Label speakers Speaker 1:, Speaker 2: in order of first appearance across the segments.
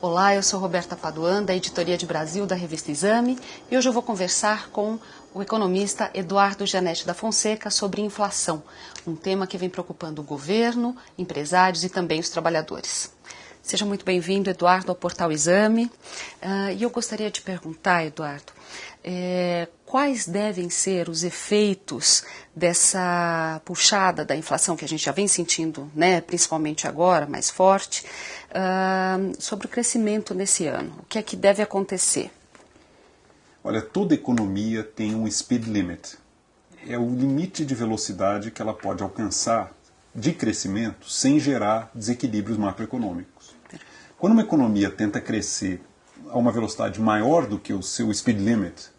Speaker 1: Olá, eu sou Roberta Paduan, da Editoria de Brasil da revista Exame, e hoje eu vou conversar com o economista Eduardo Janete da Fonseca sobre inflação, um tema que vem preocupando o governo, empresários e também os trabalhadores. Seja muito bem-vindo, Eduardo, ao Portal Exame. E eu gostaria de perguntar, Eduardo, quais devem ser os efeitos dessa puxada da inflação que a gente já vem sentindo, né, principalmente agora, mais forte, sobre o crescimento nesse ano? O que é que deve acontecer?
Speaker 2: Olha, toda economia tem um speed limit. É o limite de velocidade que ela pode alcançar de crescimento sem gerar desequilíbrios macroeconômicos. Quando uma economia tenta crescer a uma velocidade maior do que o seu speed limit,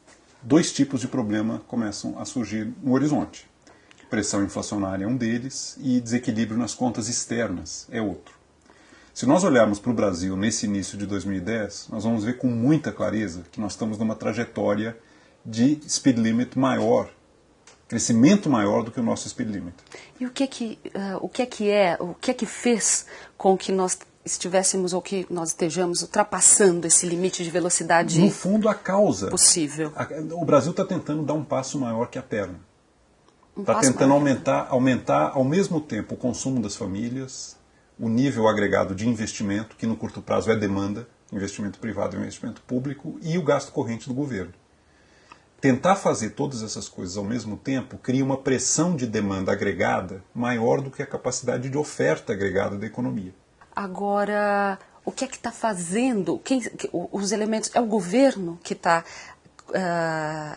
Speaker 2: dois tipos de problema começam a surgir no horizonte. Pressão inflacionária é um deles e desequilíbrio nas contas externas é outro. Se nós olharmos para o Brasil nesse início de 2010, nós vamos ver com muita clareza que nós estamos numa trajetória de speed limit maior, crescimento maior do que o nosso speed limit.
Speaker 1: E o que é que fez com que nós estivéssemos ou que nós estejamos ultrapassando esse limite de velocidade?
Speaker 2: No fundo, a causa
Speaker 1: possível.
Speaker 2: O Brasil está tentando dar um passo maior que a perna. Está tentando aumentar ao mesmo tempo o consumo das famílias, o nível agregado de investimento, que no curto prazo é demanda, investimento privado e investimento público, e o gasto corrente do governo. Tentar fazer todas essas coisas ao mesmo tempo cria uma pressão de demanda agregada maior do que a capacidade de oferta agregada da economia.
Speaker 1: Agora, o que é que está fazendo? Os elementos, é o governo que está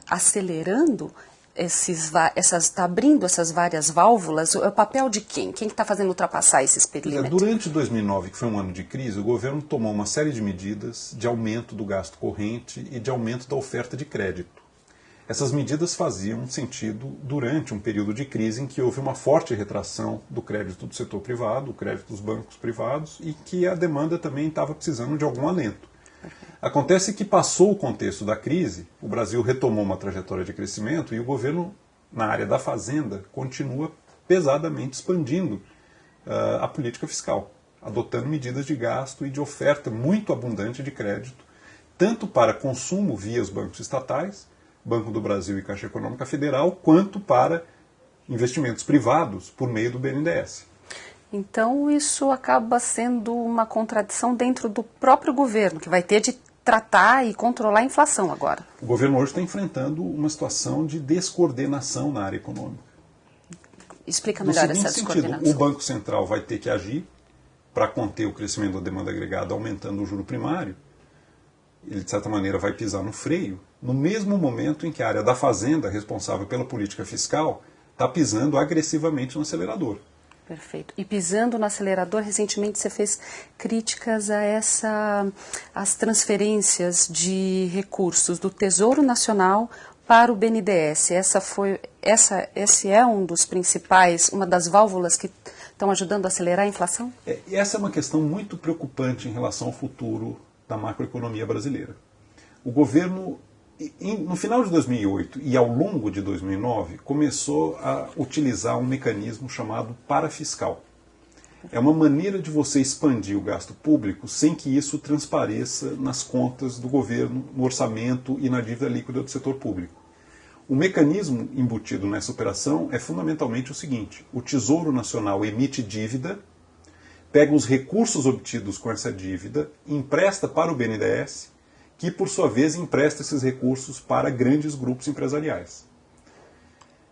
Speaker 1: acelerando está abrindo essas várias válvulas? É o papel de quem? Quem está fazendo ultrapassar esse perímetro?
Speaker 2: Durante 2009, que foi um ano de crise, o governo tomou uma série de medidas de aumento do gasto corrente e de aumento da oferta de crédito. Essas medidas faziam sentido durante um período de crise em que houve uma forte retração do crédito do setor privado, o crédito dos bancos privados, e que a demanda também estava precisando de algum alento. Acontece que passou o contexto da crise, o Brasil retomou uma trajetória de crescimento e o governo, na área da fazenda, continua pesadamente expandindo a política fiscal, adotando medidas de gasto e de oferta muito abundante de crédito, tanto para consumo via os bancos estatais, Banco do Brasil e Caixa Econômica Federal, quanto para investimentos privados por meio do BNDES.
Speaker 1: Então isso acaba sendo uma contradição dentro do próprio governo, que vai ter de tratar e controlar a inflação agora.
Speaker 2: O governo hoje está enfrentando uma situação de descoordenação na área econômica.
Speaker 1: Explica melhor essa descoordenação.
Speaker 2: O Banco Central vai ter que agir para conter o crescimento da demanda agregada, aumentando o juro primário. Ele, de certa maneira, vai pisar no freio, no mesmo momento em que a área da fazenda, responsável pela política fiscal, está pisando agressivamente no acelerador.
Speaker 1: Perfeito. E pisando no acelerador, recentemente você fez críticas às transferências de recursos do Tesouro Nacional para o BNDES. Esse é um dos principais, uma das válvulas que estão ajudando a acelerar a inflação?
Speaker 2: Essa é uma questão muito preocupante em relação ao futuro da macroeconomia brasileira. O governo, no final de 2008 e ao longo de 2009, começou a utilizar um mecanismo chamado parafiscal. É uma maneira de você expandir o gasto público sem que isso transpareça nas contas do governo, no orçamento e na dívida líquida do setor público. O mecanismo embutido nessa operação é fundamentalmente o seguinte: o Tesouro Nacional emite dívida, pega os recursos obtidos com essa dívida, empresta para o BNDES, que por sua vez empresta esses recursos para grandes grupos empresariais.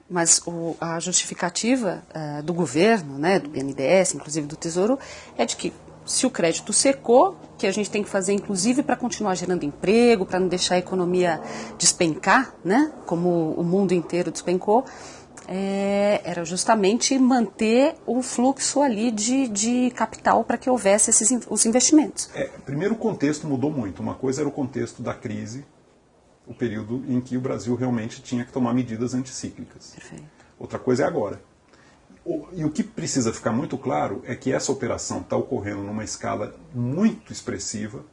Speaker 1: Mas a justificativa do governo, né, do BNDES, inclusive do Tesouro, é de que se o crédito secou, que a gente tem que fazer inclusive para continuar gerando emprego, para não deixar a economia despencar, né, como o mundo inteiro despencou, era justamente manter o fluxo ali de capital para que houvesse os investimentos.
Speaker 2: Primeiro, o contexto mudou muito. Uma coisa era o contexto da crise, o período em que o Brasil realmente tinha que tomar medidas anticíclicas.
Speaker 1: Perfeito.
Speaker 2: Outra coisa é agora. E o que precisa ficar muito claro é que essa operação está ocorrendo numa escala muito expressiva.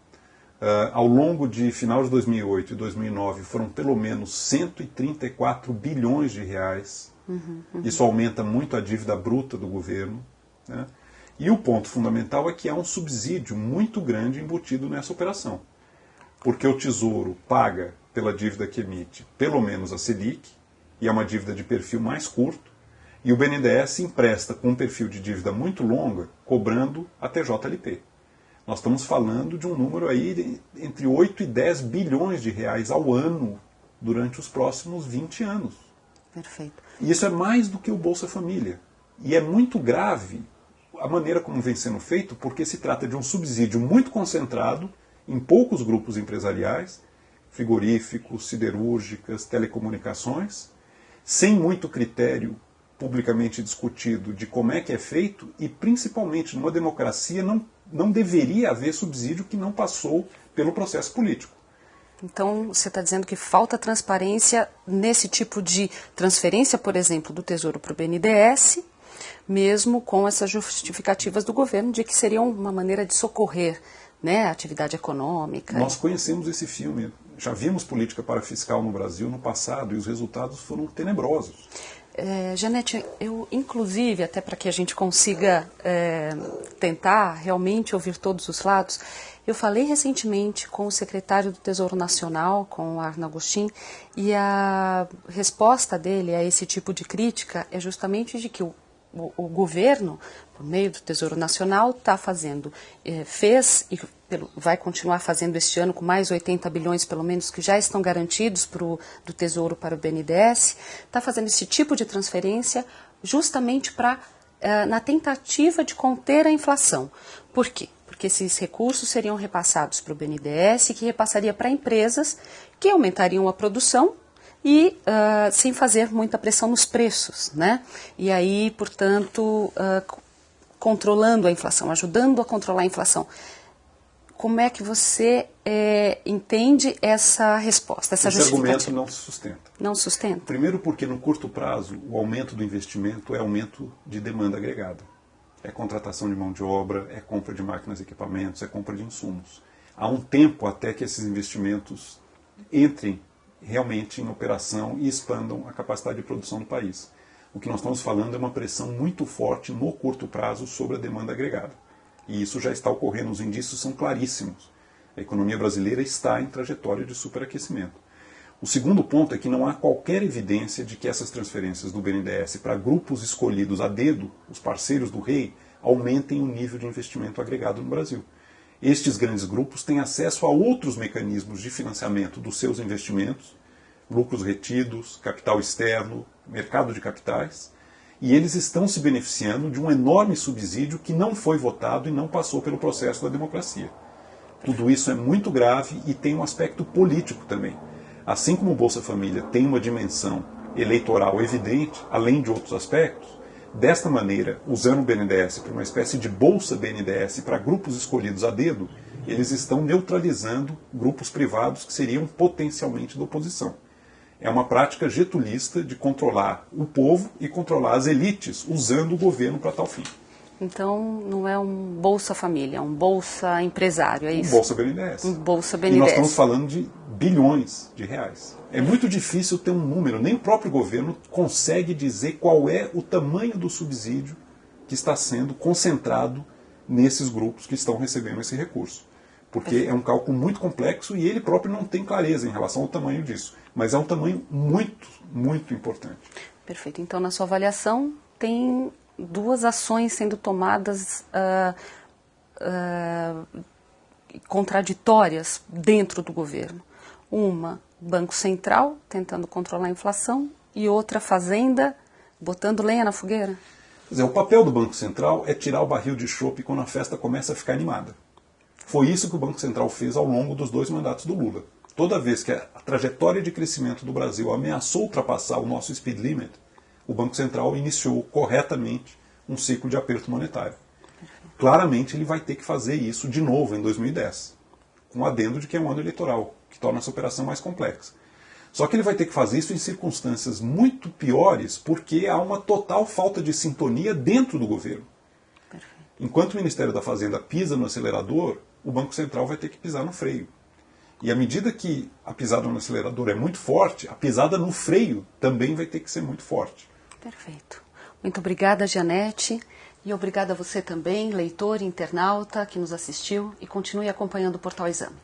Speaker 2: Ao longo de final de 2008 e 2009 foram pelo menos 134 bilhões de reais. Isso aumenta muito a dívida bruta do governo, né? E o ponto fundamental é que há um subsídio muito grande embutido nessa operação. Porque o Tesouro paga pela dívida que emite pelo menos a Selic, e é uma dívida de perfil mais curto, e o BNDES empresta com um perfil de dívida muito longa, cobrando a TJLP. Nós estamos falando de um número aí entre 8 e 10 bilhões de reais ao ano durante os próximos 20 anos.
Speaker 1: Perfeito.
Speaker 2: E isso é mais do que o Bolsa Família. E é muito grave a maneira como vem sendo feito, porque se trata de um subsídio muito concentrado em poucos grupos empresariais, frigoríficos, siderúrgicas, telecomunicações, sem muito critério publicamente discutido de como é que é feito, e principalmente numa democracia não deveria haver subsídio que não passou pelo processo político.
Speaker 1: Então, você está dizendo que falta transparência nesse tipo de transferência, por exemplo, do Tesouro para o BNDES, mesmo com essas justificativas do governo de que seriam uma maneira de socorrer, né, a atividade econômica.
Speaker 2: Nós conhecemos esse filme, já vimos política parafiscal no Brasil no passado e os resultados foram tenebrosos.
Speaker 1: Janete, eu inclusive, até para que a gente consiga tentar realmente ouvir todos os lados, eu falei recentemente com o secretário do Tesouro Nacional, com o Arno Agostin, e a resposta dele a esse tipo de crítica é justamente de que o governo, por meio do Tesouro Nacional, está fazendo, fez e vai continuar fazendo este ano com mais 80 bilhões, pelo menos, que já estão garantidos do Tesouro para o BNDES, está fazendo esse tipo de transferência justamente na tentativa de conter a inflação. Por quê? Porque esses recursos seriam repassados para o BNDES, que repassaria para empresas que aumentariam a produção e sem fazer muita pressão nos preços, né? E aí, portanto, controlando a inflação, ajudando a controlar a inflação. Como é que você entende essa resposta, essa justificativa?
Speaker 2: Esse argumento não se sustenta.
Speaker 1: Não sustenta?
Speaker 2: Primeiro porque no curto prazo o aumento do investimento é aumento de demanda agregada. É contratação de mão de obra, é compra de máquinas e equipamentos, é compra de insumos. Há um tempo até que esses investimentos entrem realmente em operação e expandam a capacidade de produção do país. O que nós estamos falando é uma pressão muito forte no curto prazo sobre a demanda agregada. E isso já está ocorrendo, os indícios são claríssimos. A economia brasileira está em trajetória de superaquecimento. O segundo ponto é que não há qualquer evidência de que essas transferências do BNDES para grupos escolhidos a dedo, os parceiros do rei, aumentem o nível de investimento agregado no Brasil. Estes grandes grupos têm acesso a outros mecanismos de financiamento dos seus investimentos, lucros retidos, capital externo, mercado de capitais, e eles estão se beneficiando de um enorme subsídio que não foi votado e não passou pelo processo da democracia. Tudo isso é muito grave e tem um aspecto político também. Assim como o Bolsa Família tem uma dimensão eleitoral evidente, além de outros aspectos, desta maneira, usando o BNDES para uma espécie de Bolsa BNDES para grupos escolhidos a dedo, eles estão neutralizando grupos privados que seriam potencialmente da oposição. É uma prática getulista de controlar o povo e controlar as elites usando o governo para tal fim.
Speaker 1: Então, não é um Bolsa Família, é um Bolsa Empresário, é isso?
Speaker 2: Um Bolsa BNDES.
Speaker 1: Um Bolsa BNDES.
Speaker 2: E nós estamos falando de bilhões de reais. É muito difícil ter um número, nem o próprio governo consegue dizer qual é o tamanho do subsídio que está sendo concentrado nesses grupos que estão recebendo esse recurso. Porque é um cálculo muito complexo e ele próprio não tem clareza em relação ao tamanho disso. Mas é um tamanho muito, muito importante.
Speaker 1: Perfeito. Então, na sua avaliação, tem duas ações sendo tomadas contraditórias dentro do governo. Uma, Banco Central, tentando controlar a inflação, e outra, Fazenda, botando lenha na fogueira.
Speaker 2: Quer dizer, o papel do Banco Central é tirar o barril de chope quando a festa começa a ficar animada. Foi isso que o Banco Central fez ao longo dos 2 mandatos do Lula. Toda vez que a trajetória de crescimento do Brasil ameaçou ultrapassar o nosso speed limit, o Banco Central iniciou corretamente um ciclo de aperto monetário. Claramente ele vai ter que fazer isso de novo em 2010, com o adendo de que é um ano eleitoral, que torna essa operação mais complexa. Só que ele vai ter que fazer isso em circunstâncias muito piores, porque há uma total falta de sintonia dentro do governo. Enquanto o Ministério da Fazenda pisa no acelerador, o Banco Central vai ter que pisar no freio. E à medida que a pisada no acelerador é muito forte, a pisada no freio também vai ter que ser muito forte.
Speaker 1: Perfeito. Muito obrigada, Janete. E obrigada a você também, leitor e internauta, que nos assistiu e continue acompanhando o Portal Exame.